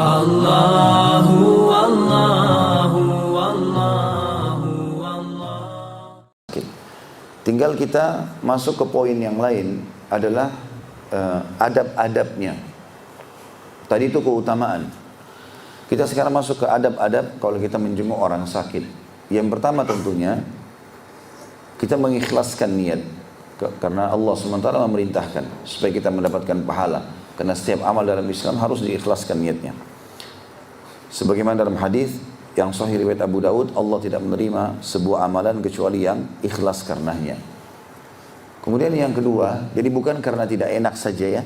Allahu Allahu Allahu Allah. Oke. Tinggal kita masuk ke poin yang lain adalah adab-adabnya. Tadi itu keutamaan. Kita sekarang masuk ke adab-adab kalau kita menjenguk orang sakit. Yang pertama tentunya kita mengikhlaskan niat. Karena Allah SWT memerintahkan supaya kita mendapatkan pahala. Karena setiap amal dalam Islam harus diikhlaskan niatnya. Sebagaimana dalam hadis yang sahih riwayat Abu Daud, Allah tidak menerima sebuah amalan kecuali yang ikhlas karenanya. Kemudian yang kedua, jadi bukan karena tidak enak saja ya.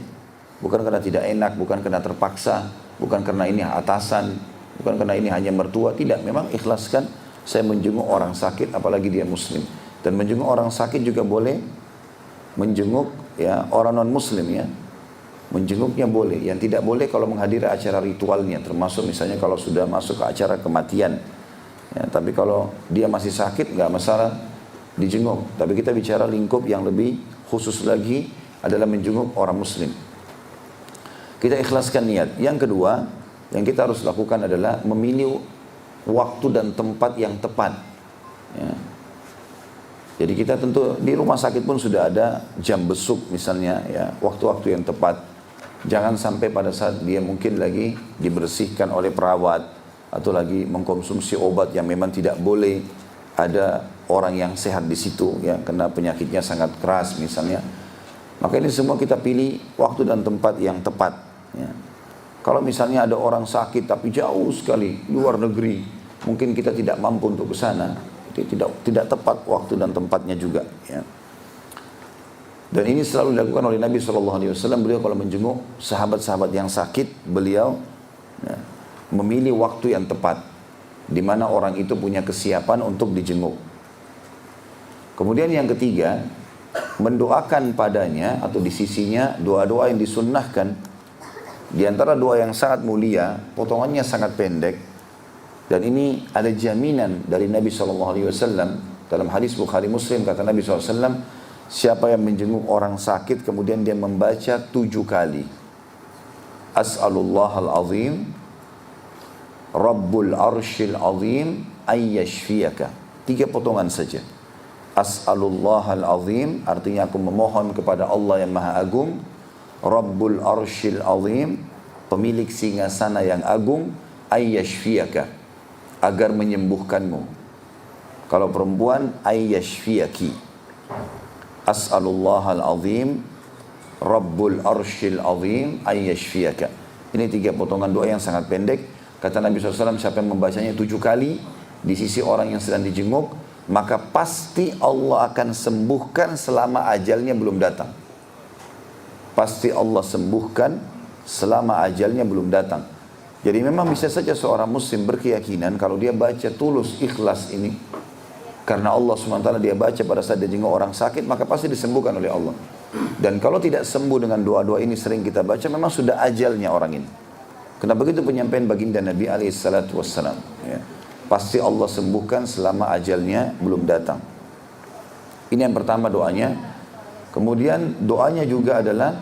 Bukan karena tidak enak, bukan karena terpaksa, bukan karena ini atasan, bukan karena ini hanya mertua, tidak. Memang ikhlaskan saya menjenguk orang sakit apalagi dia muslim. Dan menjenguk orang sakit juga boleh menjenguk ya orang non muslim ya. Menjenguknya boleh, yang tidak boleh kalau menghadiri acara ritualnya, termasuk misalnya kalau sudah masuk ke acara kematian. Ya, tapi kalau dia masih sakit nggak masalah dijenguk. Tapi kita bicara lingkup yang lebih khusus lagi adalah menjenguk orang muslim. Kita ikhlaskan niat. Yang kedua, yang kita harus lakukan adalah memilih waktu dan tempat yang tepat. Ya. Jadi kita tentu di rumah sakit pun sudah ada jam besuk misalnya, ya waktu-waktu yang tepat. Jangan sampai pada saat dia mungkin lagi dibersihkan oleh perawat atau lagi mengkonsumsi obat yang memang tidak boleh, ada orang yang sehat di situ ya karena penyakitnya sangat keras misalnya. Maka ini semua kita pilih waktu dan tempat yang tepat ya. Kalau misalnya ada orang sakit tapi jauh sekali luar negeri, mungkin kita tidak mampu untuk ke sana, itu tidak tepat waktu dan tempatnya juga ya. Dan ini selalu dilakukan oleh Nabi SAW. Beliau kalau menjenguk sahabat-sahabat yang sakit, beliau ya, memilih waktu yang tepat di mana orang itu punya kesiapan untuk dijenguk. Kemudian yang ketiga, mendoakan padanya atau di sisinya doa-doa yang disunnahkan. Di antara doa yang sangat mulia, potongannya sangat pendek, dan ini ada jaminan dari Nabi SAW. Dalam hadis Bukhari Muslim kata Nabi SAW, siapa yang menjenguk orang sakit kemudian dia membaca 7 kali As'alullahal azim Rabbul arshil azim ayyashfiyaka, 3 potongan saja. As'alullahal azim artinya aku memohon kepada Allah yang maha agung, Rabbul arshil azim pemilik singgasana yang agung, ayyashfiyaka agar menyembuhkanmu. Kalau perempuan ayyashfiyaki. As'alullahal azim Rabbul arshil azim ayyashfiyaka. Ini 3 potongan doa yang sangat pendek. Kata Nabi SAW, siapa yang membacanya 7 kali di sisi orang yang sedang dijenguk, maka pasti Allah akan sembuhkan selama ajalnya belum datang. Pasti Allah sembuhkan selama ajalnya belum datang. Jadi memang bisa saja seorang muslim berkeyakinan kalau dia baca tulus ikhlas ini karena Allah SWT dia baca pada saat dia jenguk orang sakit, maka pasti disembuhkan oleh Allah. Dan kalau tidak sembuh dengan doa-doa ini sering kita baca, memang sudah ajalnya orang ini. Kenapa begitu penyampaian baginda Nabi SAW ya. Pasti Allah sembuhkan selama ajalnya belum datang. Ini yang pertama doanya. Kemudian doanya juga adalah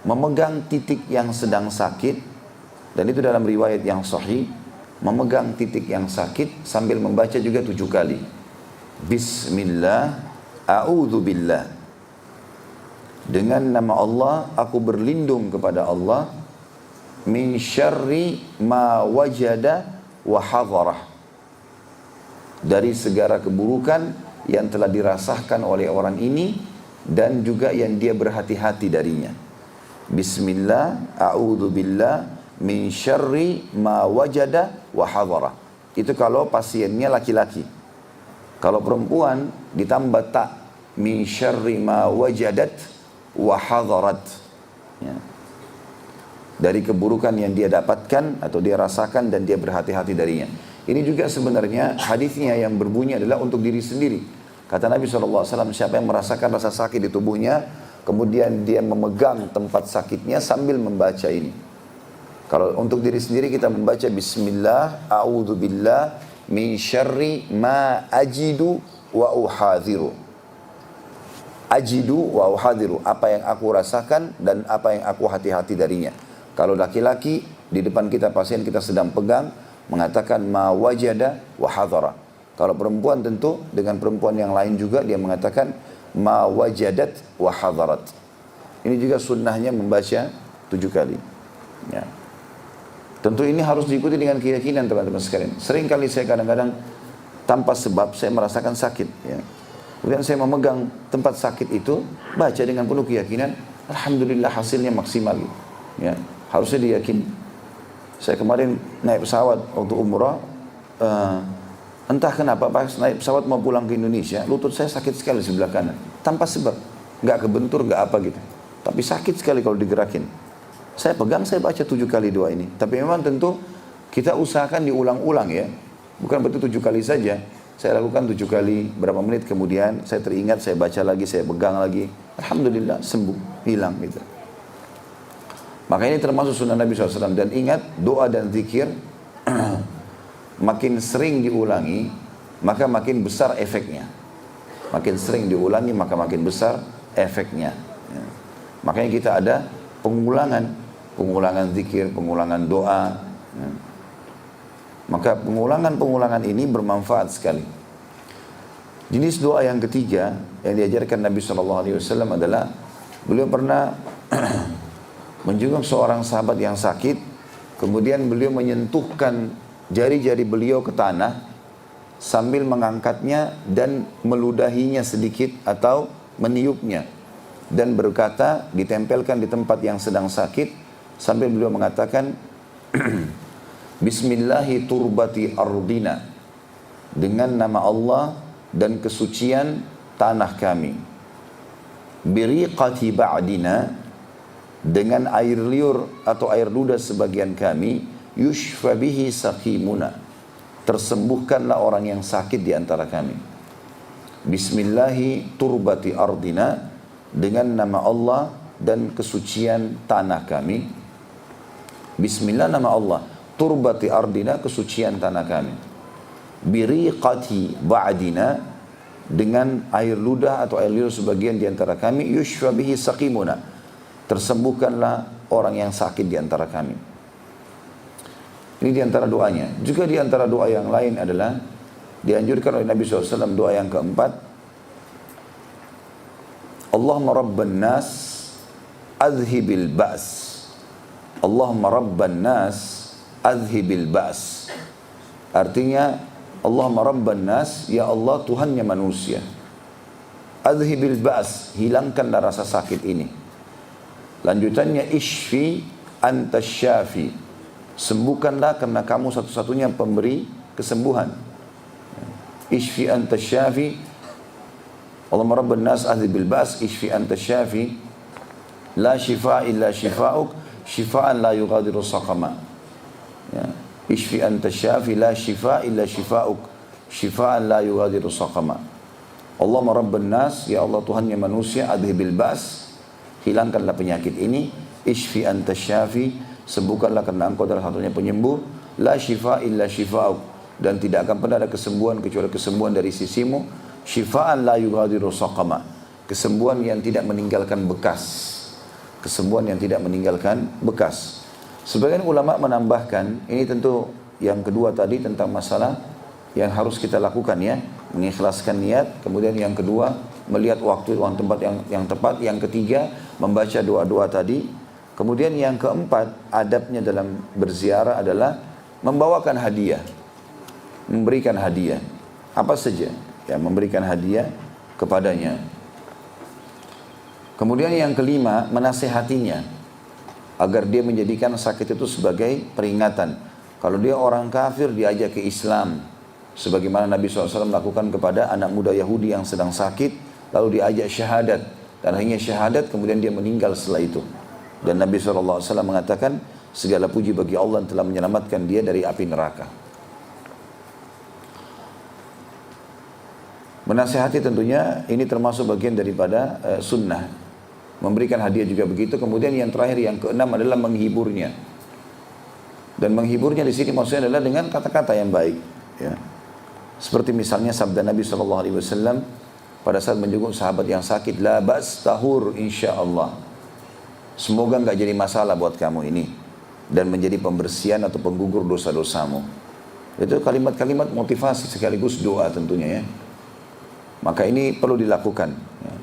memegang titik yang sedang sakit. Dan itu dalam riwayat yang sahih, memegang titik yang sakit sambil membaca juga 7 kali. Bismillah, a'udzubillah. Dengan nama Allah, aku berlindung kepada Allah. Min syarri ma wajada wa hadharah. Dari segala keburukan yang telah dirasakan oleh orang ini dan juga yang dia berhati-hati darinya. Bismillah, a'udzubillah min syarri ma wajada wa hadharah. Itu kalau pasiennya laki-laki. Kalau perempuan ditambah tak, min syarri ma wajadat wa hadarat. Ya. Dari keburukan yang dia dapatkan atau dia rasakan dan dia berhati-hati darinya. Ini juga sebenarnya hadisnya yang berbunyi adalah untuk diri sendiri. Kata Nabi SAW, siapa yang merasakan rasa sakit di tubuhnya, kemudian dia memegang tempat sakitnya sambil membaca ini. Kalau untuk diri sendiri kita membaca Bismillah, a'udzubillah min syarri ma ajidu wa uhadhiru. Ajidu wa uhadhiru, apa yang aku rasakan dan apa yang aku hati-hati darinya. Kalau laki-laki di depan kita pasien kita sedang pegang, mengatakan ma wajada wa hadara. Kalau perempuan tentu dengan perempuan yang lain juga dia mengatakan ma wajadat wa hadarat. Ini juga sunnahnya membaca 7 kali. Ya. Tentu ini harus diikuti dengan keyakinan teman-teman sekalian. Sering kali saya kadang-kadang tanpa sebab saya merasakan sakit. Ya. Kemudian saya memegang tempat sakit itu, baca dengan penuh keyakinan, alhamdulillah hasilnya maksimal. Ya. Harusnya diyakini. Saya kemarin naik pesawat waktu umrah, entah kenapa pas naik pesawat mau pulang ke Indonesia, lutut saya sakit sekali sebelah kanan. Tanpa sebab, nggak kebentur, nggak apa gitu. Tapi sakit sekali kalau digerakin. Saya pegang, saya baca 7 kali doa ini. Tapi memang tentu kita usahakan diulang-ulang ya. Bukan berarti 7 kali saja. Saya lakukan 7 kali, berapa menit kemudian saya teringat, saya baca lagi, saya pegang lagi. Alhamdulillah sembuh, hilang gitu. Maka ini termasuk sunnah Nabi SAW. Dan ingat, doa dan zikir makin sering diulangi, maka makin besar efeknya. Makin sering diulangi, maka makin besar efeknya. Ya. Makanya kita ada pengulangan zikir, pengulangan doa. Ya. Maka pengulangan ini bermanfaat sekali. Jenis doa yang ketiga yang diajarkan Nabi SAW adalah beliau pernah menjenguk seorang sahabat yang sakit, kemudian beliau menyentuhkan jari-jari beliau ke tanah sambil mengangkatnya dan meludahinya sedikit atau meniupnya dan berkata, ditempelkan di tempat yang sedang sakit sambil beliau mengatakan Bismillahi turbati ardina, dengan nama Allah dan kesucian tanah kami, biriqati ba'dina, dengan air liur atau air ludah sebagian kami, yushfa bihi saqimuna, tersembuhkanlah orang yang sakit di antara kami. Bismillahi turbati ardina, dengan nama Allah dan kesucian tanah kami. Bismillah nama Allah, turbati ardina, kesucian tanah kami. Biriqati ba'dina, dengan air ludah atau air liur sebagian di antara kami, yushfa bihi saqimuna, tersembuhkanlah orang yang sakit di antara kami. Ini di antara doanya. Juga di antara doa yang lain adalah dianjurkan oleh Nabi SAW, doa yang keempat, Allahumma rabban nas adhibil ba's. Allahumma rabban nas adhibil ba's. Artinya, Allahumma rabban nas, ya Allah Tuhannya manusia. Adhibil ba's, hilangkanlah rasa sakit ini. Lanjutannya, ishfi anta syafi, sembuhkanlah karena kamu satu-satunya pemberi kesembuhan. Ishfi anta syafi, Allahumma rabban nas adhibil ba's, ishfi anta syafi, la shifa illa shifa'uk, shifa'an la yughadiru saqama. Ya. Ishfi anta syafi, la shifa illa shifa'uk, shifa'an la yughadiru saqama. Allahumma rabban nas, ya Allah Tuhannya manusia, adhibil ba's, hilangkanlah penyakit ini. Ishfi anta syafi, sembuhkanlah karena engkau adalah satunya penyembuh. La shifa illa shifa'uk, dan tidak akan pernah ada kesembuhan kecuali kesembuhan dari sisimu. Shifa'an la yughadiru saqama, kesembuhan yang tidak meninggalkan bekas. Kesembuhan yang tidak meninggalkan bekas. Sebagian ulama menambahkan, ini tentu yang kedua tadi tentang masalah yang harus kita lakukan ya, mengikhlaskan niat. Kemudian yang kedua, melihat waktu dan tempat yang tepat. Yang ketiga, membaca doa-doa tadi. Kemudian yang keempat, adabnya dalam berziarah adalah membawakan hadiah, memberikan hadiah apa saja, ya, memberikan hadiah kepadanya. Kemudian yang kelima, menasehatinya agar dia menjadikan sakit itu sebagai peringatan. Kalau dia orang kafir, diajak ke Islam, sebagaimana Nabi SAW melakukan kepada anak muda Yahudi yang sedang sakit, lalu diajak syahadat, dan akhirnya syahadat, kemudian dia meninggal setelah itu. Dan Nabi SAW mengatakan, segala puji bagi Allah yang telah menyelamatkan dia dari api neraka. Menasihati tentunya ini termasuk bagian daripada sunnah. Memberikan hadiah juga begitu. Kemudian yang terakhir, yang keenam adalah menghiburnya. Dan menghiburnya di sini maksudnya adalah dengan kata-kata yang baik. Ya. Seperti misalnya sabda Nabi SAW pada saat menjenguk sahabat yang sakit, la ba's tahur insyaallah. Semoga enggak jadi masalah buat kamu ini. dan menjadi pembersihan atau penggugur dosa-dosamu. Itu kalimat-kalimat motivasi sekaligus doa tentunya ya. Maka ini perlu dilakukan. Ya.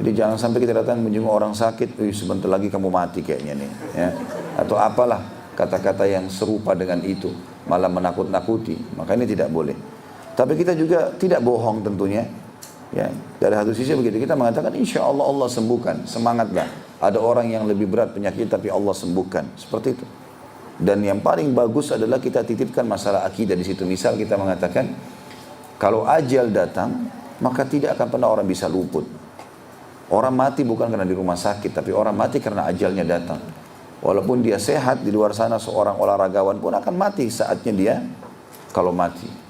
Jadi jangan sampai kita datang menjenguk orang sakit, sebentar lagi kamu mati kayaknya nih. Ya. Atau apalah kata-kata yang serupa dengan itu, malah menakut-nakuti. Maka ini tidak boleh. Tapi kita juga tidak bohong tentunya. Ya, dari satu sisi begitu kita mengatakan insya Allah Allah sembuhkan, semangatlah. Ada orang yang lebih berat penyakit tapi Allah sembuhkan, seperti itu. Dan yang paling bagus adalah kita titipkan masalah akidah di situ. Misal kita mengatakan kalau ajal datang maka tidak akan pernah orang bisa luput. Orang mati bukan karena di rumah sakit, tapi orang mati karena ajalnya datang. Walaupun dia sehat di luar sana seorang olahragawan pun akan mati saatnya dia kalau mati.